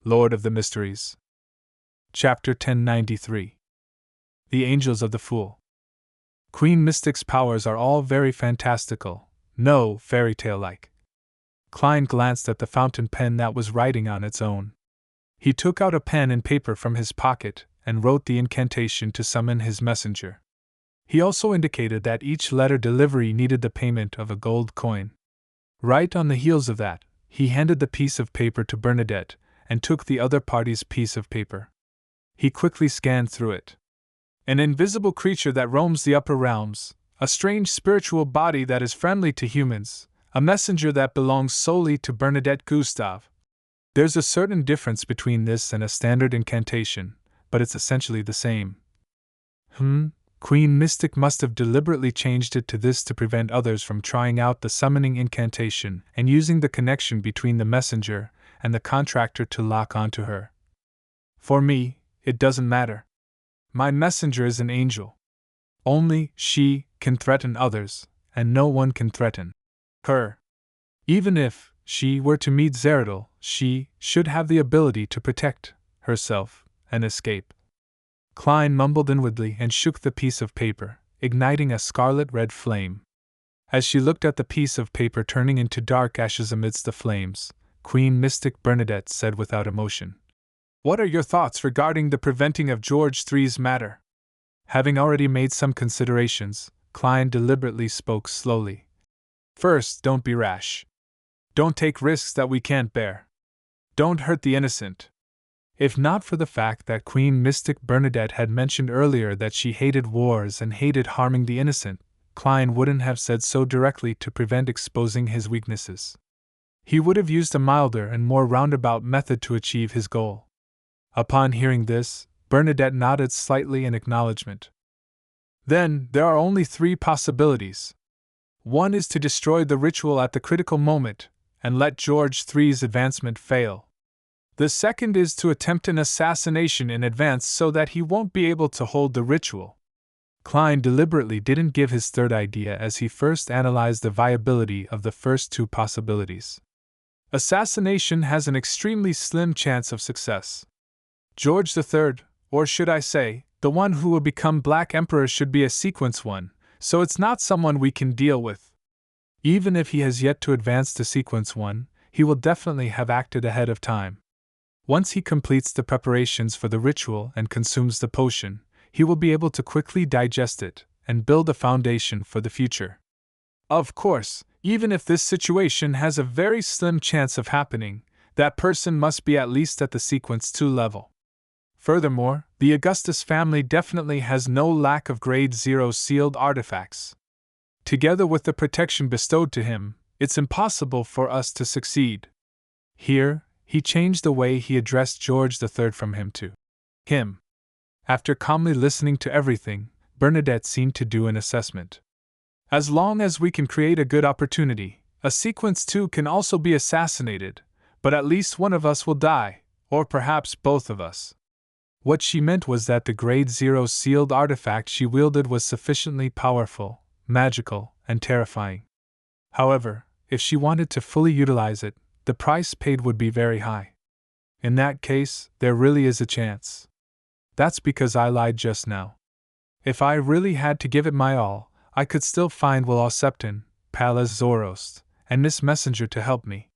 Lord of the Mysteries. Chapter 1093. The Angels of the Fool. Queen Mystic's powers are all very fantastical, no fairy tale-like. Klein glanced at the fountain pen that was writing on its own. He took out a pen and paper from his pocket and wrote the incantation to summon his messenger. He also indicated that each letter delivery needed the payment of a gold coin. Right on the heels of that, he handed the piece of paper to Bernadette and took the other party's piece of paper. He quickly scanned through it. An invisible creature that roams the upper realms, a strange spiritual body that is friendly to humans, a messenger that belongs solely to Bernadette Gustave. There's a certain difference between this and a standard incantation, but it's essentially the same. Queen Mystic must have deliberately changed it to this to prevent others from trying out the summoning incantation and using the connection between the messenger and the contractor to lock onto her. For me, it doesn't matter. My messenger is an angel. Only she can threaten others, and no one can threaten her. Even if she were to meet Zeradal, she should have the ability to protect herself and escape. Klein mumbled inwardly and shook the piece of paper, igniting a scarlet-red flame. As she looked at the piece of paper turning into dark ashes amidst the flames, Queen Mystic Bernadette said without emotion, "What are your thoughts regarding the preventing of George III's matter?" Having already made some considerations, Klein deliberately spoke slowly. "First, don't be rash. Don't take risks that we can't bear. Don't hurt the innocent." If not for the fact that Queen Mystic Bernadette had mentioned earlier that she hated wars and hated harming the innocent, Klein wouldn't have said so directly to prevent exposing his weaknesses. He would have used a milder and more roundabout method to achieve his goal. Upon hearing this, Bernadette nodded slightly in acknowledgement. "Then, there are only three possibilities. One is to destroy the ritual at the critical moment, and let George III's advancement fail. The second is to attempt an assassination in advance so that he won't be able to hold the ritual." Klein deliberately didn't give his third idea as he first analyzed the viability of the first two possibilities. Assassination has an extremely slim chance of success. George III, or should I say, the one who will become Black Emperor, should be a sequence one, so it's not someone we can deal with. Even if he has yet to advance to sequence one, he will definitely have acted ahead of time. Once he completes the preparations for the ritual and consumes the potion, he will be able to quickly digest it and build a foundation for the future. Of course, even if this situation has a very slim chance of happening, that person must be at least at the sequence 2 level. Furthermore, the Augustus family definitely has no lack of grade 0 sealed artifacts. Together with the protection bestowed to him, it's impossible for us to succeed. Here, he changed the way he addressed George III from him to him. After calmly listening to everything, Bernadette seemed to do an assessment. As long as we can create a good opportunity, a sequence 2 can also be assassinated, but at least one of us will die, or perhaps both of us. What she meant was that the grade 0 sealed artifact she wielded was sufficiently powerful, magical, and terrifying. However, if she wanted to fully utilize it, the price paid would be very high. In that case, there really is a chance. That's because I lied just now. If I really had to give it my all, I could still find Will Septon, Pallas Zoroast, and Miss Messenger to help me.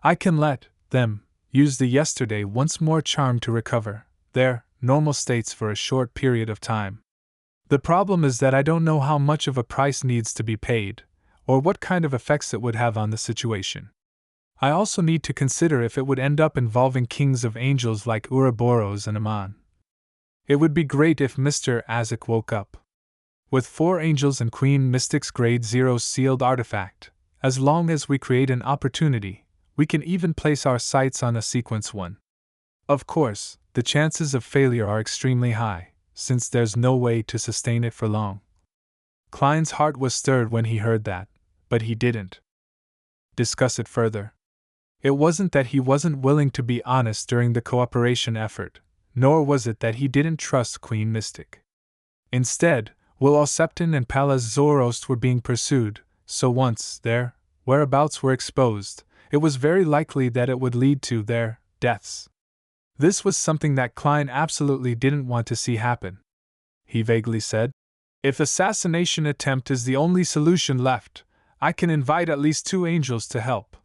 I can let them use the yesterday once more charm to recover their normal states for a short period of time. The problem is that I don't know how much of a price needs to be paid, or what kind of effects it would have on the situation. I also need to consider if it would end up involving kings of angels like Ouroboros and Aman. It would be great if Mr. Azek woke up. With 4 angels and Queen Mystic's grade 0 sealed artifact, as long as we create an opportunity, we can even place our sights on a sequence 1. Of course, the chances of failure are extremely high, since there's no way to sustain it for long. Klein's heart was stirred when he heard that, but he didn't discuss it further. It wasn't that he wasn't willing to be honest during the cooperation effort, nor was it that he didn't trust Queen Mystic. Instead, Will Septon and Pallas Zoroast were being pursued, so once their whereabouts were exposed, it was very likely that it would lead to their deaths. This was something that Klein absolutely didn't want to see happen. He vaguely said, "If assassination attempt is the only solution left, I can invite at least 2 angels to help."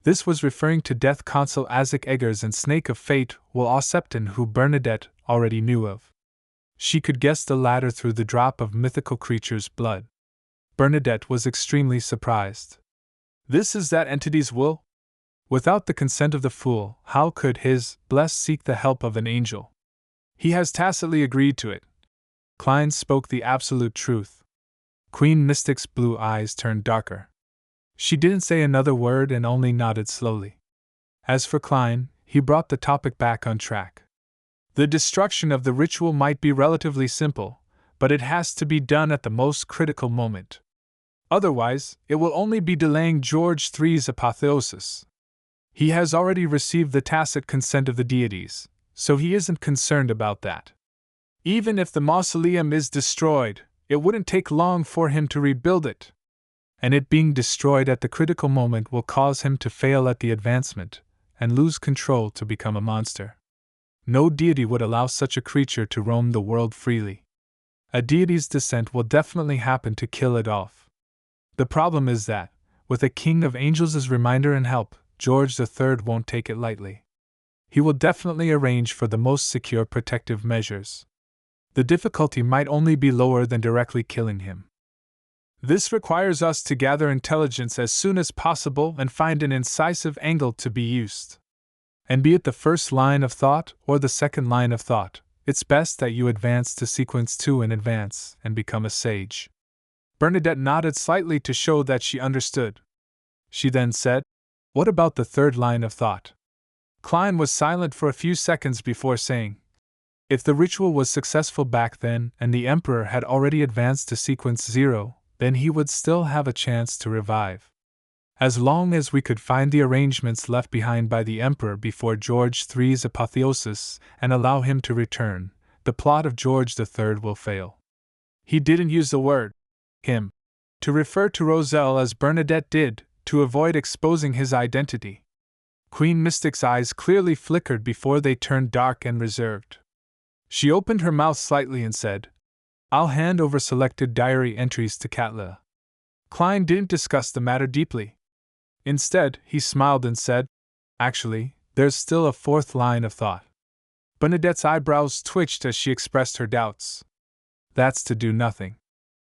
This was referring to Death Consul Isaac Eggers and Snake of Fate Will Aucepton, who Bernadette already knew of. She could guess the latter through the drop of mythical creature's blood. Bernadette was extremely surprised. "This is that entity's will? Without the consent of the fool, how could his blessed seek the help of an angel? He has tacitly agreed to it." Klein spoke the absolute truth. Queen Mystic's blue eyes turned darker. She didn't say another word and only nodded slowly. As for Klein, he brought the topic back on track. "The destruction of the ritual might be relatively simple, but it has to be done at the most critical moment. Otherwise, it will only be delaying George III's apotheosis. He has already received the tacit consent of the deities, so he isn't concerned about that. Even if the mausoleum is destroyed, it wouldn't take long for him to rebuild it. And it being destroyed at the critical moment will cause him to fail at the advancement, and lose control to become a monster. No deity would allow such a creature to roam the world freely. A deity's descent will definitely happen to kill it off. The problem is that, with a king of angels as reminder and help, George III won't take it lightly. He will definitely arrange for the most secure protective measures. The difficulty might only be lower than directly killing him. This requires us to gather intelligence as soon as possible and find an incisive angle to be used. And be it the first line of thought or the second line of thought, it's best that you advance to sequence 2 in advance and become a sage." Bernadette nodded slightly to show that she understood. She then said, "What about the third line of thought?" Klein was silent for a few seconds before saying, "If the ritual was successful back then and the Emperor had already advanced to sequence 0, then he would still have a chance to revive. As long as we could find the arrangements left behind by the Emperor before George III's apotheosis and allow him to return, the plot of George III will fail." He didn't use the word him to refer to Roselle as Bernadette did, to avoid exposing his identity. Queen Mystic's eyes clearly flickered before they turned dark and reserved. She opened her mouth slightly and said, "I'll hand over selected diary entries to Katla." Klein didn't discuss the matter deeply. Instead, he smiled and said, "Actually, there's still a fourth line of thought." Bernadette's eyebrows twitched as she expressed her doubts. "That's to do nothing.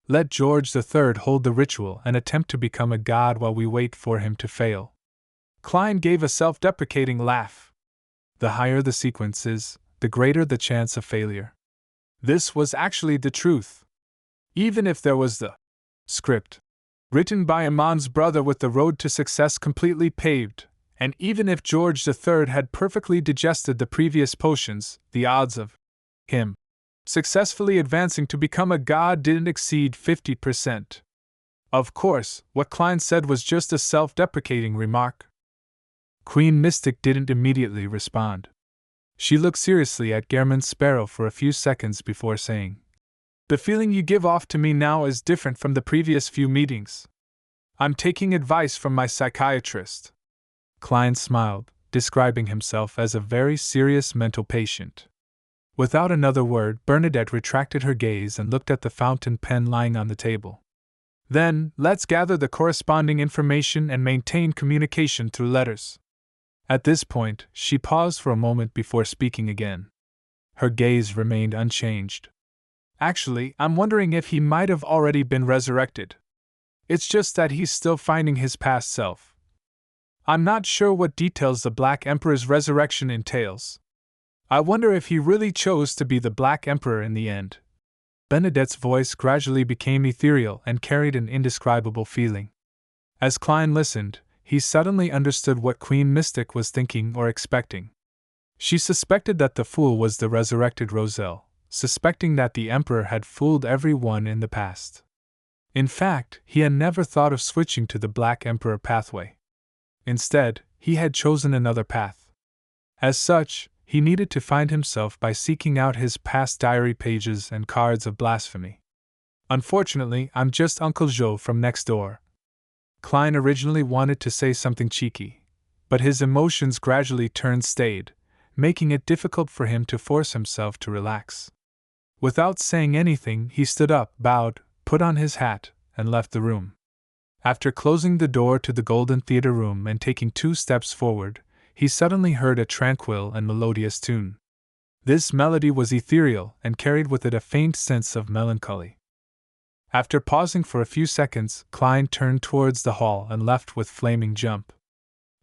Let George III hold the ritual and attempt to become a god while we wait for him to fail." Klein gave a self-deprecating laugh. The higher the sequence is, the greater the chance of failure. This was actually the truth. Even if there was the script written by Amon's brother with the road to success completely paved, and even if George III had perfectly digested the previous potions, the odds of him successfully advancing to become a god didn't exceed 50%. Of course, what Klein said was just a self-deprecating remark. Queen Mystic didn't immediately respond. She looked seriously at Gehrman Sparrow for a few seconds before saying, "The feeling you give off to me now is different from the previous few meetings. I'm taking advice from my psychiatrist." Klein smiled, describing himself as a very serious mental patient. Without another word, Bernadette retracted her gaze and looked at the fountain pen lying on the table. "Then, let's gather the corresponding information and maintain communication through letters." At this point, she paused for a moment before speaking again. Her gaze remained unchanged. "Actually, I'm wondering if he might have already been resurrected. It's just that he's still finding his past self. I'm not sure what details the Black Emperor's resurrection entails. I wonder if he really chose to be the Black Emperor in the end." Bernadette's voice gradually became ethereal and carried an indescribable feeling. As Klein listened, he suddenly understood what Queen Mystic was thinking or expecting. She suspected that the fool was the resurrected Roselle, suspecting that the Emperor had fooled everyone in the past. In fact, he had never thought of switching to the Black Emperor pathway. Instead, he had chosen another path. As such, he needed to find himself by seeking out his past diary pages and cards of blasphemy. "Unfortunately, I'm just Uncle Joe from next door." Klein originally wanted to say something cheeky, but his emotions gradually turned staid, making it difficult for him to force himself to relax. Without saying anything, he stood up, bowed, put on his hat, and left the room. After closing the door to the Golden Theatre room and taking 2 steps forward, he suddenly heard a tranquil and melodious tune. This melody was ethereal and carried with it a faint sense of melancholy. After pausing for a few seconds, Klein turned towards the hall and left with flaming jump.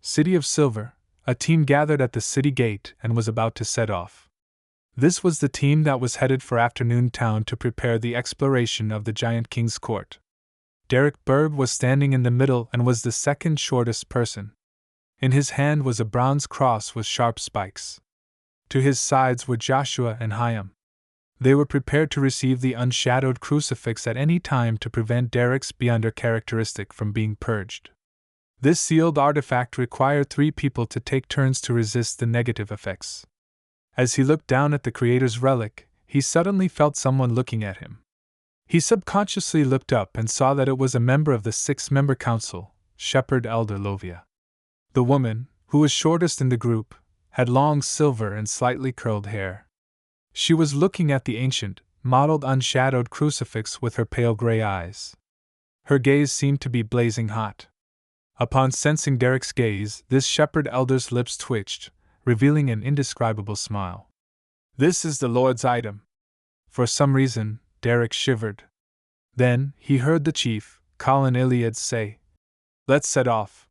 City of Silver, a team gathered at the city gate and was about to set off. This was the team that was headed for Afternoon Town to prepare the exploration of the Giant King's court. Derek Berg was standing in the middle and was the second shortest person. In his hand was a bronze cross with sharp spikes. To his sides were Joshua and Hyam. They were prepared to receive the unshadowed crucifix at any time to prevent Derek's beyonder characteristic from being purged. This sealed artifact required 3 people to take turns to resist the negative effects. As he looked down at the Creator's relic, he suddenly felt someone looking at him. He subconsciously looked up and saw that it was a member of the 6-member council, Shepherd Elder Lovia. The woman, who was shortest in the group, had long silver and slightly curled hair. She was looking at the ancient, mottled unshadowed crucifix with her pale gray eyes. Her gaze seemed to be blazing hot. Upon sensing Derek's gaze, this shepherd elder's lips twitched, revealing an indescribable smile. "This is the Lord's item." For some reason, Derek shivered. Then he heard the chief, Colin Iliad, say, "Let's set off."